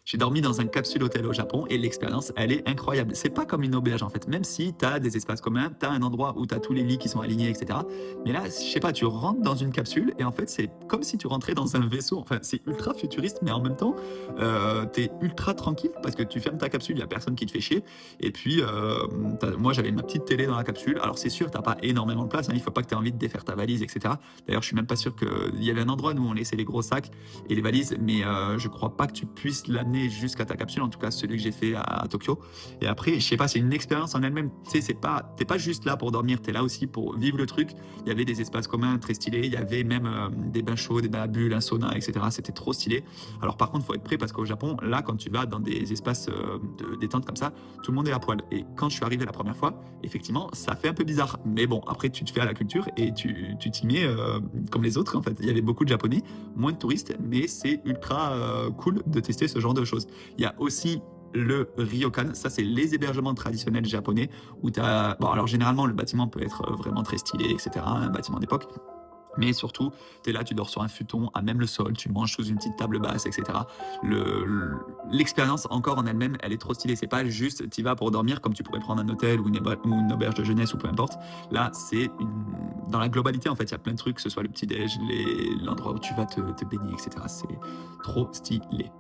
J'ai dormi dans un capsule hôtel au Japon et l'expérience, elle est incroyable. C'est pas comme une auberge en fait, même si tu as des espaces communs, tu as un endroit où tu as tous les lits qui sont alignés, etc. Mais là, je sais pas, tu rentres dans une capsule et en fait, c'est comme si tu rentrais dans un vaisseau. Enfin, c'est ultra futuriste, mais en même temps, tu es ultra tranquille parce que tu fermes ta capsule, il y a personne qui te fait chier. Et puis, moi, j'avais ma petite télé dans la capsule. Alors, c'est sûr, t'as pas énormément de place, hein, il faut pas que tu aies envie de défaire ta valise, etc. D'ailleurs, je suis même pas sûr qu'il y avait un endroit où on laissait les gros sacs et les valises, mais je crois pas que tu puisses l'amener jusqu'à ta capsule, en tout cas celui que j'ai fait à Tokyo. Et après, je sais pas, c'est une expérience en elle-même. Tu sais, t'es pas juste là pour dormir, t'es là aussi pour vivre le truc. Il y avait des espaces communs très stylés, il y avait même des bains chauds, des bains à bulles, un sauna, etc. C'était trop stylé. Alors par contre, faut être prêt parce qu'au Japon, là, quand tu vas dans des espaces de détente comme ça, tout le monde est à poil. Et quand je suis arrivé la première fois, effectivement, ça fait un peu bizarre. Mais bon, après, tu te fais à la culture et tu t'y mets comme les autres. En fait, il y avait beaucoup de Japonais, moins de touristes, mais c'est ultra cool de tester ce genre de choses. Il y a aussi le ryokan, ça c'est les hébergements traditionnels japonais où tu as... Bon, alors généralement le bâtiment peut être vraiment très stylé, etc., un bâtiment d'époque, mais surtout, tu es là, tu dors sur un futon, à même le sol, tu manges sous une petite table basse, etc. L'expérience encore en elle-même, elle est trop stylée. C'est pas juste, tu vas pour dormir comme tu pourrais prendre un hôtel ou une auberge de jeunesse ou peu importe. Là, dans la globalité, en fait, il y a plein de trucs, que ce soit le petit-déj, l'endroit où tu vas te baigner, etc. C'est trop stylé.